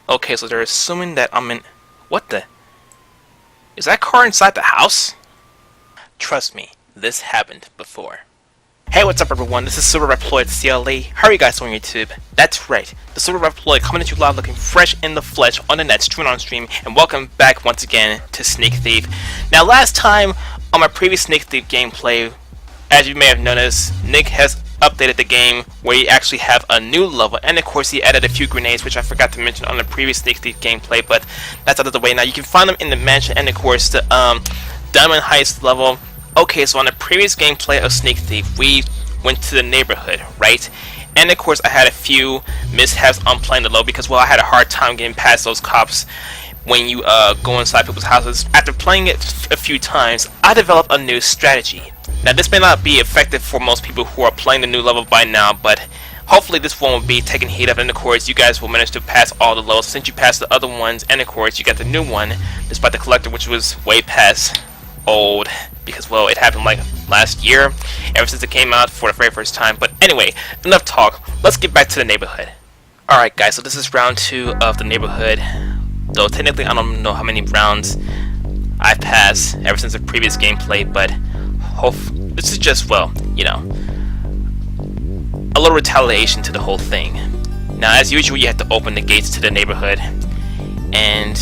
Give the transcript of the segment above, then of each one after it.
Okay, so they're assuming that I'm in... What the... Is that car inside the house? Trust me, this happened before. Hey, what's up everyone, this is Super Reploid CLE. How are you guys on YouTube? That's right, the Super Reploid coming at you live looking fresh in the flesh on the net, streaming on stream, and welcome back once again to Sneak Thief. Now last time on my previous Sneak Thief gameplay, as you may have noticed, Nick has updated the game where you actually have a new level, and of course he added a few grenades which I forgot to mention on the previous Sneak Thief gameplay, but that's out of the way now. You can find them in the mansion and of course the Diamond Heist level. Okay, so on the previous gameplay of Sneak Thief, we went to the neighborhood, right? And of course I had a few mishaps on playing the level because, well, I had a hard time getting past those cops when you go inside people's houses. After playing it a few times, I developed a new strategy. Now this may not be effective for most people who are playing the new level by now, but hopefully this one will be taken heed of, and of course you guys will manage to pass all the levels since you passed the other ones, and of course you got the new one despite the collector, which was way past old because, well, it happened like last year ever since it came out for the very first time. But anyway, enough talk, let's get back to the neighborhood. Alright guys, so this is round 2 of the neighborhood, though technically I don't know how many rounds I've passed ever since the previous gameplay, but this is just, well, you know, a little retaliation to the whole thing. Now as usual you have to open the gates to the neighborhood, and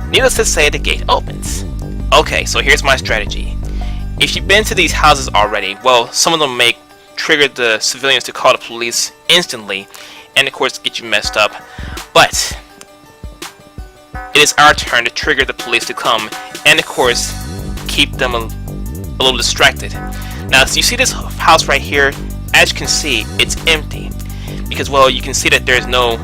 needless to say the gate opens. Okay, so here's my strategy. If you've been to these houses already, well, some of them may trigger the civilians to call the police instantly, and of course get you messed up, but it is our turn to trigger the police to come, and of course keep them a little distracted. Now, so you see this house right here, as you can see, it's empty, because, well, you can see that there's no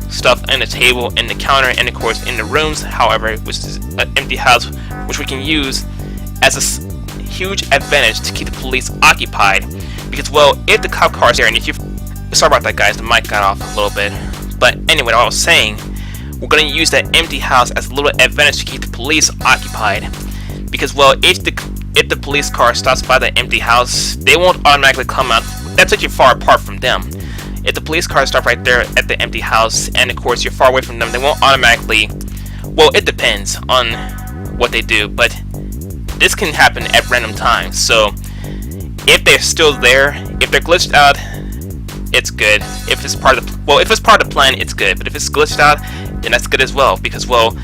stuff on the table, and the counter, and of course in the rooms, however, which is an empty house, which we can use as a huge advantage to keep the police occupied, because, well, if the cop car is there, and if you... Sorry about that guys, the mic got off a little bit, but anyway, what I was saying, we're going to use that empty house as a little advantage to keep the police occupied, because, well, if the police car stops by the empty house, they won't automatically come out. That's such far apart from them. If the police cars stop right there at the empty house, and of course you're far away from them, they won't automatically... Well, it depends on what they do, but this can happen at random times. So if they're still there, if they're glitched out, it's good. If it's part of the... Well, if it's part of the plan, it's good. But if it's glitched out, then that's good as well, because, well,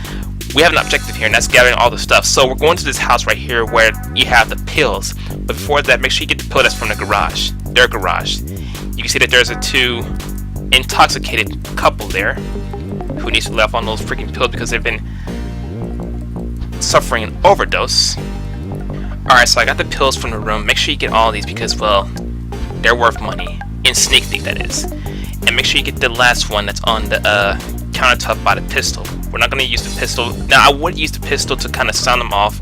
we have an objective here, and that's gathering all the stuff. So we're going to this house right here where you have the pills. But before that, make sure you get the pill that's from the garage. Their garage. You can see that there's a 2 intoxicated couple there who needs to lay off on those freaking pills because they've been suffering an overdose. Alright, so I got the pills from the room. Make sure you get all of these because, well, they're worth money. In Sneak Thief, that is. And make sure you get the last one that's on the countertop by the pistol. We're not going to use the pistol. Now, I would use the pistol to kind of sound them off,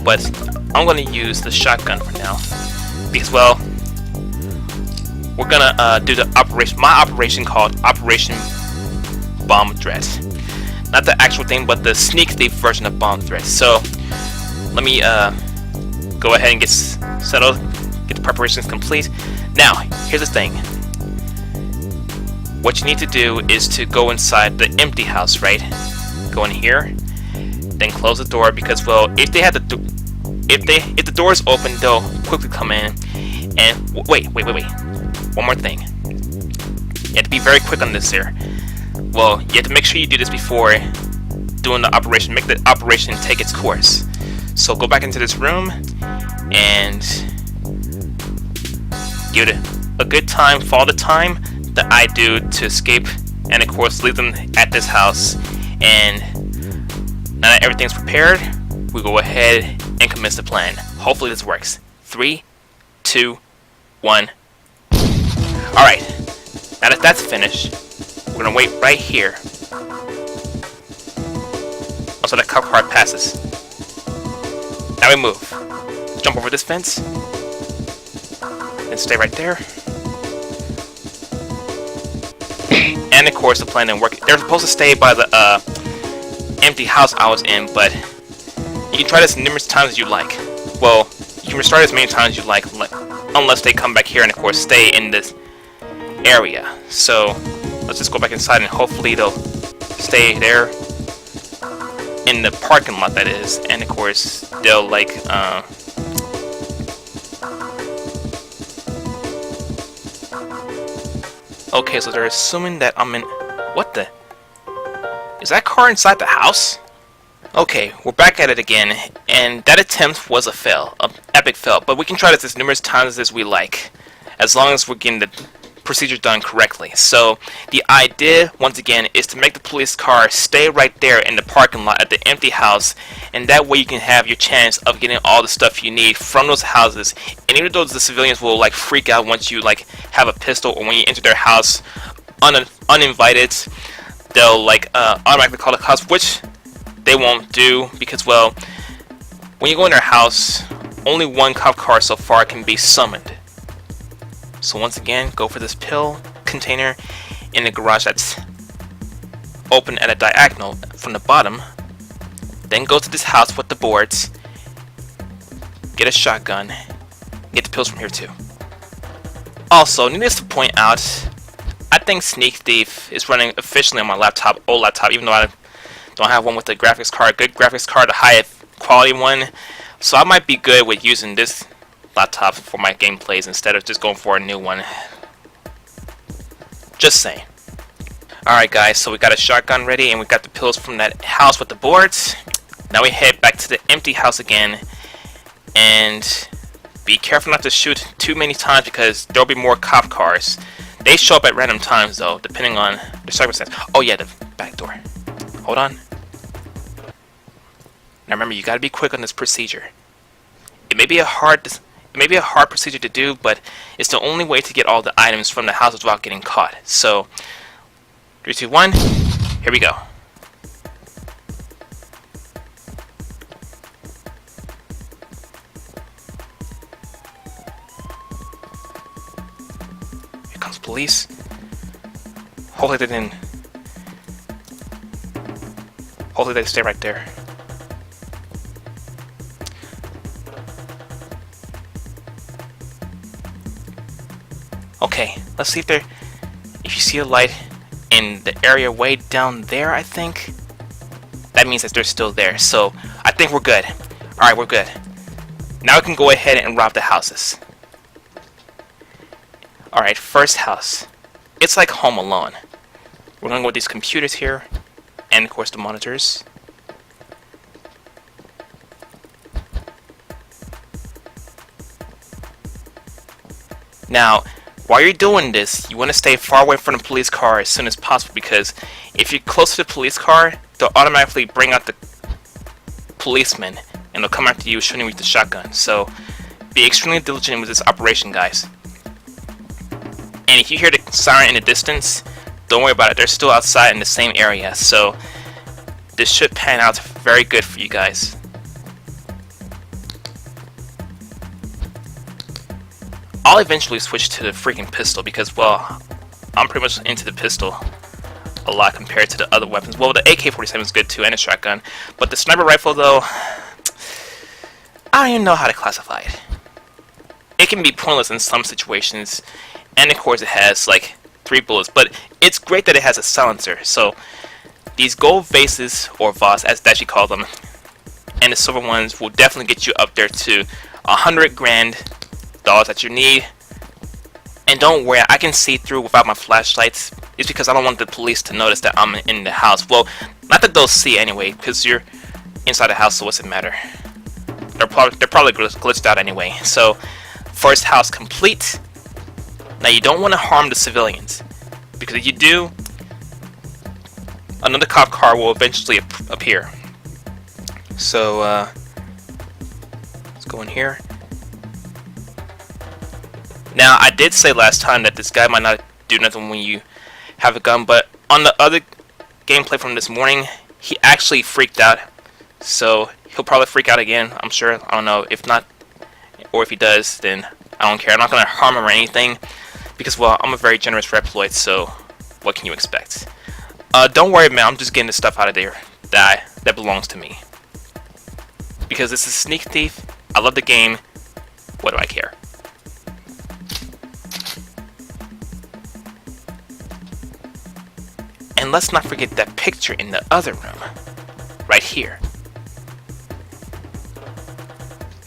but I'm going to use the shotgun for now. Because, well, we're gonna do the operation, my operation called Operation Bomb Threat. Not the actual thing, but the Sneak Thief version of Bomb Threat. So let me go ahead and get settled, get the preparations complete. Now, here's the thing. What you need to do is to go inside the empty house, right? Go in here, then close the door because, well, if they have if the door is open, they'll quickly come in. And wait. One more thing. You have to be very quick on this here. Well, you have to make sure you do this before doing the operation. Make the operation take its course. So go back into this room and give it a good time, follow the time that I do to escape, and of course leave them at this house. And now that everything's prepared, we go ahead and commence the plan. Hopefully this works. 3, 2, 1. Alright, now that that's finished, we're gonna wait right here until that cop car passes. Now we move. Jump over this fence and stay right there. And of course the plan didn't work. They're supposed to stay by the empty house I was in, but you can try this numerous times as you like. Well, you can restart as many times as you like, unless they come back here and of course stay in this area. So let's just go back inside and hopefully they'll stay there in the parking lot, that is, and of course they'll like okay, so they're assuming that I'm in. What the? Is that car inside the house? Okay, we're back at it again, and that attempt was a fail, an epic fail, but we can try this as numerous times as we like, as long as we're getting the procedure done correctly. So, the idea, once again, is to make the police car stay right there in the parking lot at the empty house, and that way you can have your chance of getting all the stuff you need from those houses, and even though the civilians will like freak out once you like have a pistol, or when you enter their house uninvited, they'll like automatically call the cops, which they won't do, because well, when you go in their house, only one cop car so far can be summoned. So once again, go for this pill container in the garage that's open at a diagonal from the bottom. Then go to this house with the boards, get a shotgun, get the pills from here too. Also, needless to point out, I think Sneak Thief is running efficiently on my laptop, old laptop, even though I don't have one with a graphics card, good graphics card, a high quality one. So I might be good with using this laptop for my gameplays instead of just going for a new one. Just saying. Alright guys, so we got a shotgun ready and we got the pills from that house with the boards. Now we head back to the empty house again, and be careful not to shoot too many times because there'll be more cop cars. They show up at random times though, depending on the circumstance. Oh yeah, the back door. Hold on. Now remember, you gotta be quick on this procedure. It may be a hard procedure to do, but it's the only way to get all the items from the house without getting caught. So, 3, 2, 1, here we go. Here comes police. Hopefully they didn't. Hopefully they stay right there. Okay, let's see if you see a light in the area way down there, I think. That means that they're still there, so I think we're good. Alright, we're good. Now we can go ahead and rob the houses. Alright, first house. It's like Home Alone. We're gonna go with these computers here, and of course the monitors. Now, while you're doing this, you want to stay far away from the police car as soon as possible, because if you're close to the police car, they'll automatically bring out the policeman and they'll come after you shooting you with the shotgun. So be extremely diligent with this operation, guys. And if you hear the siren in the distance, don't worry about it. They're still outside in the same area, so this should pan out very good for you guys. I'll eventually switch to the freaking pistol because, well, I'm pretty much into the pistol a lot compared to the other weapons. Well, the AK-47 is good too, and a shotgun. But the sniper rifle, though, I don't even know how to classify it. It can be pointless in some situations, and of course it has, like, 3 bullets. But it's great that it has a silencer, so these gold vases, or VAS, as Dachi called them, and the silver ones will definitely get you up there to $100 grand that you need. And don't worry, I can see through without my flashlights. It's because I don't want the police to notice that I'm in the house. Well, not that they'll see anyway, because you're inside the house, so what's it matter? They're probably glitched out anyway. So, first house complete. Now you don't want to harm the civilians, because if you do, another cop car will eventually appear. So, let's go in here. Now, I did say last time that this guy might not do nothing when you have a gun, but on the other gameplay from this morning, he actually freaked out. So, he'll probably freak out again, I'm sure. I don't know. If not, or if he does, then I don't care. I'm not going to harm him or anything, because, well, I'm a very generous Reploid, so what can you expect? Don't worry, man. I'm just getting the stuff out of there that belongs to me. Because this is Sneak Thief. I love the game. What do I care? And let's not forget that picture in the other room, right here.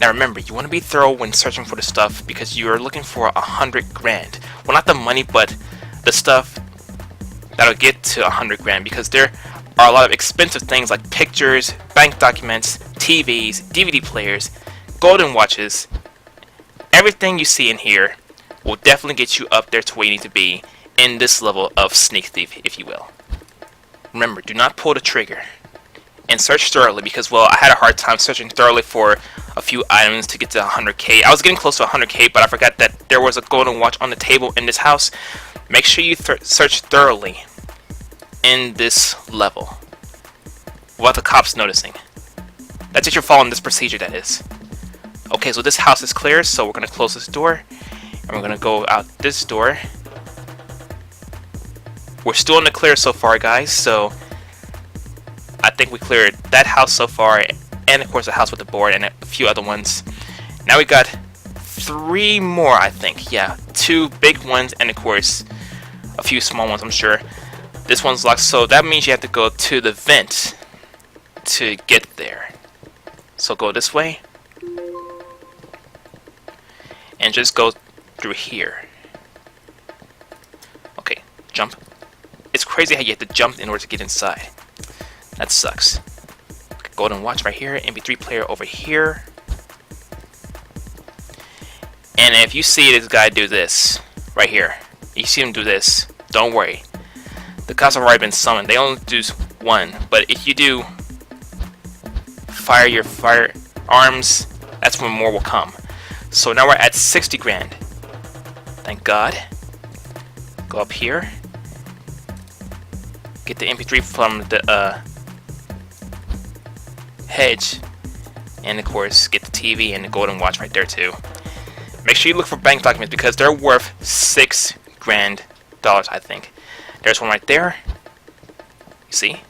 Now remember, you want to be thorough when searching for the stuff because you're looking for 100 grand. Well, not the money, but the stuff that'll get to 100 grand, because there are a lot of expensive things like pictures, bank documents, TVs, DVD players, golden watches. Everything you see in here will definitely get you up there to where you need to be in this level of sneak thief, if you will. Remember, do not pull the trigger and search thoroughly, because, well, I had a hard time searching thoroughly for a few items to get to 100k. I was getting close to 100k, but I forgot that there was a golden watch on the table in this house. Make sure you search thoroughly in this level without the cops noticing. That's if you're following this procedure, that is. Okay, so this house is clear, so we're going to close this door, and we're going to go out this door. We're still in the clear so far, guys, so I think we cleared that house so far, and of course the house with the board and a few other ones. Now we got 3 more, I think. Yeah, 2 big ones and of course a few small ones, I'm sure. This one's locked, so that means you have to go to the vent to get there. So go this way and just go through here. Okay, jump. It's crazy how you have to jump in order to get inside. That sucks. Golden watch right here, MP3 player over here. And if you see this guy do this right here, you see him do this, don't worry. The cops have already been summoned. They only do 1, but if you do fire your firearms, that's when more will come. So now we're at 60 grand. Thank God. Go up here. Get the MP3 from the hedge, and of course get the TV and the golden watch right there too. Make sure you look for bank documents because they're worth $6 grand, I think. There's one right there. You see?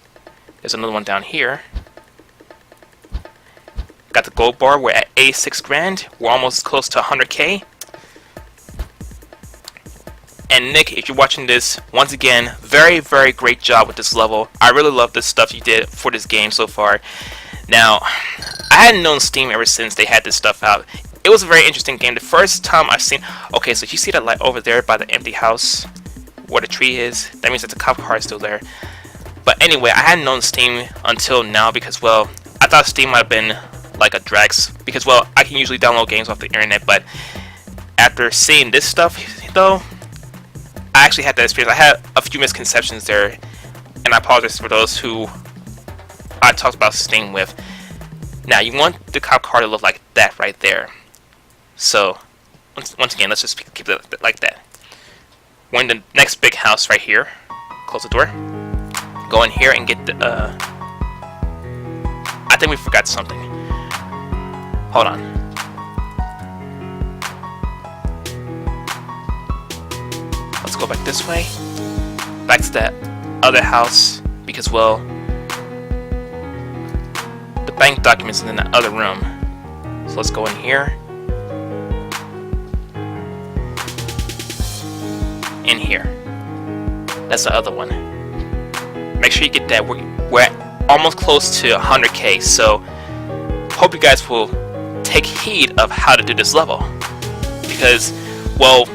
There's another one down here. Got the gold bar. We're at 86 grand. We're almost close to 100k. And Nick, if you're watching this, once again, very, very great job with this level. I really love this stuff you did for this game so far. Now, I hadn't known Steam ever since they had this stuff out. It was a very interesting game. The first time I've seen... Okay, so you see that light over there by the empty house where the tree is? That means that the cop car is still there. But anyway, I hadn't known Steam until now because, well, I thought Steam might have been like a Drax. Because, well, I can usually download games off the internet, but after seeing this stuff, though, I actually had that experience. I had a few misconceptions there, and I apologize for those who I talked about Steam with. Now, you want the cop car to look like that right there. So, once again, let's just keep it like that. We're in the next big house right here. Close the door. Go in here and get the, I think we forgot something. Hold on. Let's go back this way. Back to that other house. Because, well, the bank documents is in the other room. So let's go in here. In here. That's the other one. Make sure you get that. We're almost close to 100k, so hope you guys will take heed of how to do this level. Because, well,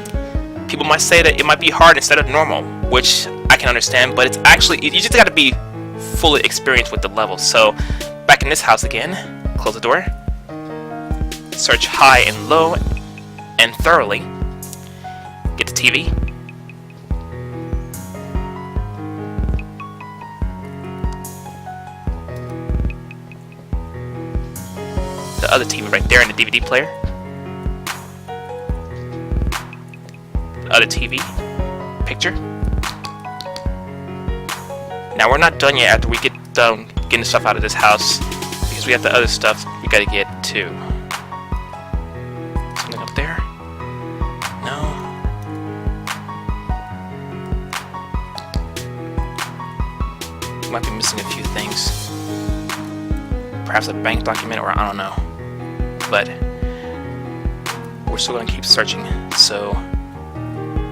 people might say that it might be hard instead of normal, which I can understand, but it's actually, you just gotta be fully experienced with the level. So, back in this house again, close the door, search high and low and thoroughly, get the TV. The other TV right there in the DVD player. The other TV picture. Now we're not done yet after we get done getting the stuff out of this house, because we have the other stuff we gotta get too. Something up there? No. Might be missing a few things. Perhaps a bank document, or I don't know. But we're still gonna keep searching, so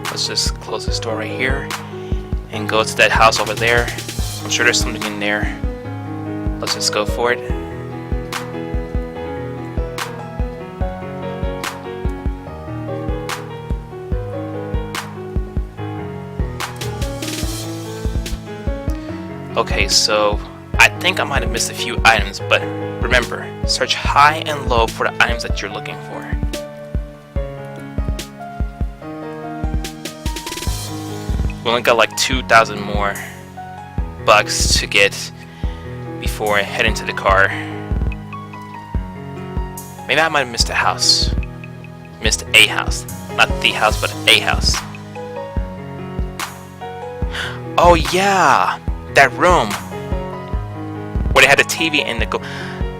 let's just close this door right here and go to that house over there. I'm sure there's something in there. Let's just go for it. Okay, so I think I might have missed a few items, but remember, search high and low for the items that you're looking for. We only got like 2,000 more bucks to get before I head into the car. Maybe I might have missed a house. Missed a house. Not the house, but a house. Oh yeah! That room where they had the TV and the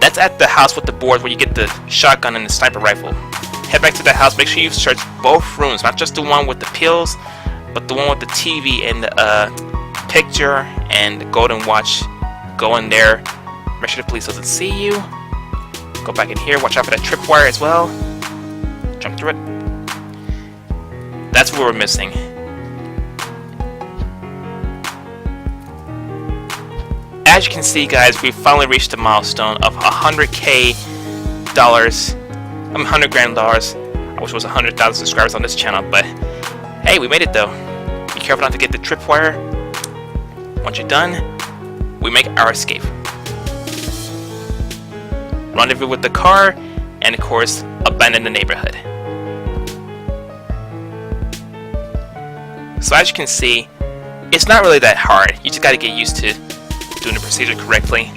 that's at the house with the board where you get the shotgun and the sniper rifle. Head back to that house. Make sure you search both rooms, not just the one with the pills, but the one with the TV and the picture and the golden watch. Go in there. Make sure the police doesn't see you. Go back in here. Watch out for that tripwire as well. Jump through it. That's what we're missing. As you can see, guys, we finally reached the milestone of $100K. 100 grand dollars. I wish it was 100,000 subscribers on this channel, but hey, we made it though. Be careful not to get the tripwire. Once you're done, we make our escape. Rendezvous with the car, and of course, abandon the neighborhood. So as you can see, it's not really that hard. You just gotta get used to doing the procedure correctly.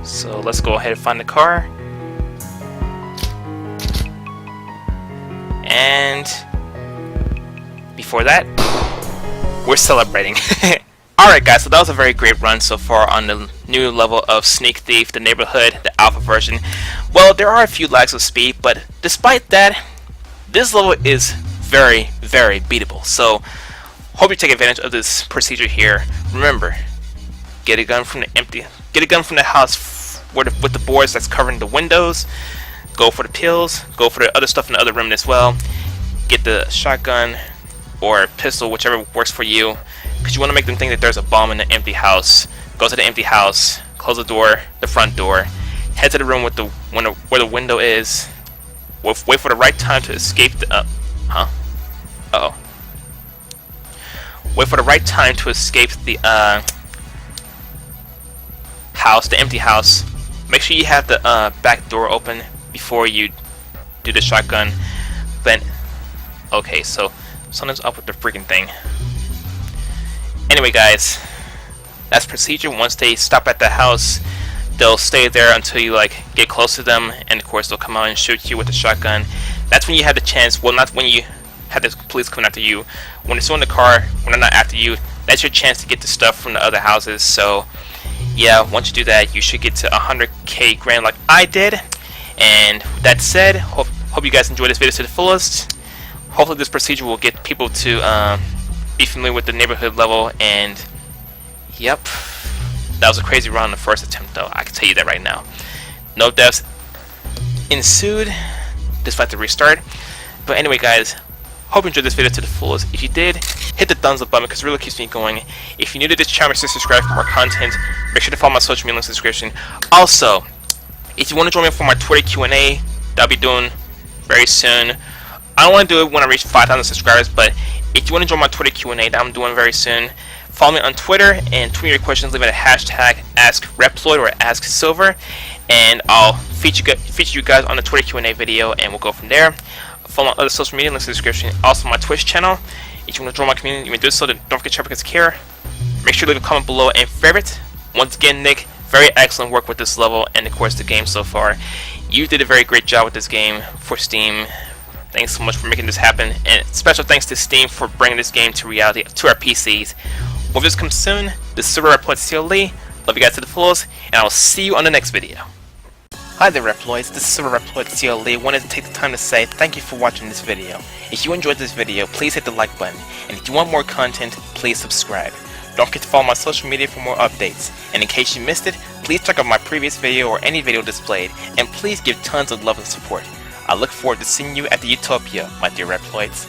So let's go ahead and find the car. And before that, we're celebrating. Alright guys, so that was a very great run so far on the new level of Sneak Thief, the neighborhood, the alpha version. Well, there are a few lags of speed, but despite that, this level is very, very beatable. So hope you take advantage of this procedure here. Remember, get a gun from the house with the boards that's covering the windows. Go for the pills. Go for the other stuff in the other room as well. Get the shotgun or pistol, whichever works for you, because you want to make them think that there's a bomb in the empty house. Go to the empty house. Close the door, the front door. Head to the room with where the window is. Wait for the right time to escape the. Wait for the right time to escape the house, the empty house. Make sure you have the back door open before you do the shotgun. Then, okay, so something's up with the freaking thing. Anyway, guys, that's procedure. Once they stop at the house, they'll stay there until you get close to them, and of course they'll come out and shoot you with the shotgun. That's when you have the chance. Well, not when you have the police coming after you. When they're still in the car, when they're not after you, that's your chance to get the stuff from the other houses. So yeah, once you do that, you should get to 100K grand like I did. And with that said, hope you guys enjoyed this video to the fullest. Hopefully this procedure will get people to be familiar with the neighborhood level. And yep, that was a crazy run on the first attempt though, I can tell you that right now. No deaths ensued despite the restart. But anyway guys, hope you enjoyed this video to the fullest. If you did, hit the thumbs up button because it really keeps me going. If you're new to this channel, make sure to subscribe for more content. Make sure to follow my social media links in the description. Also, if you want to join me for my Twitter Q&A, that I'll be doing very soon. I don't want to do it when I reach 5,000 subscribers, but if you want to join my Twitter Q&A that I'm doing very soon, follow me on Twitter and tweet your questions. Leave it a hashtag AskReploid or AskSilver, and I'll feature you guys on the Twitter Q&A video, and we'll go from there. Follow my other social media links in the description. Also my Twitch channel. If you want to join my community, you may do so. Then don't forget to share because care. Make sure to leave a comment below and favorite. Once again, Nick, very excellent work with this level and of course the game so far. You did a very great job with this game for Steam. Thanks so much for making this happen, and special thanks to Steam for bringing this game to reality to our PCs. Will this come soon? This is Reploid CLE. Love you guys to the fullest, and I will see you on the next video. Hi there Reploids, this is Reploid CLE. Wanted to take the time to say thank you for watching this video. If you enjoyed this video, please hit the like button, and if you want more content, please subscribe. Don't forget to follow my social media for more updates, and in case you missed it, please check out my previous video or any video displayed, and please give tons of love and support. I look forward to seeing you at the Utopia, my dear Reploids.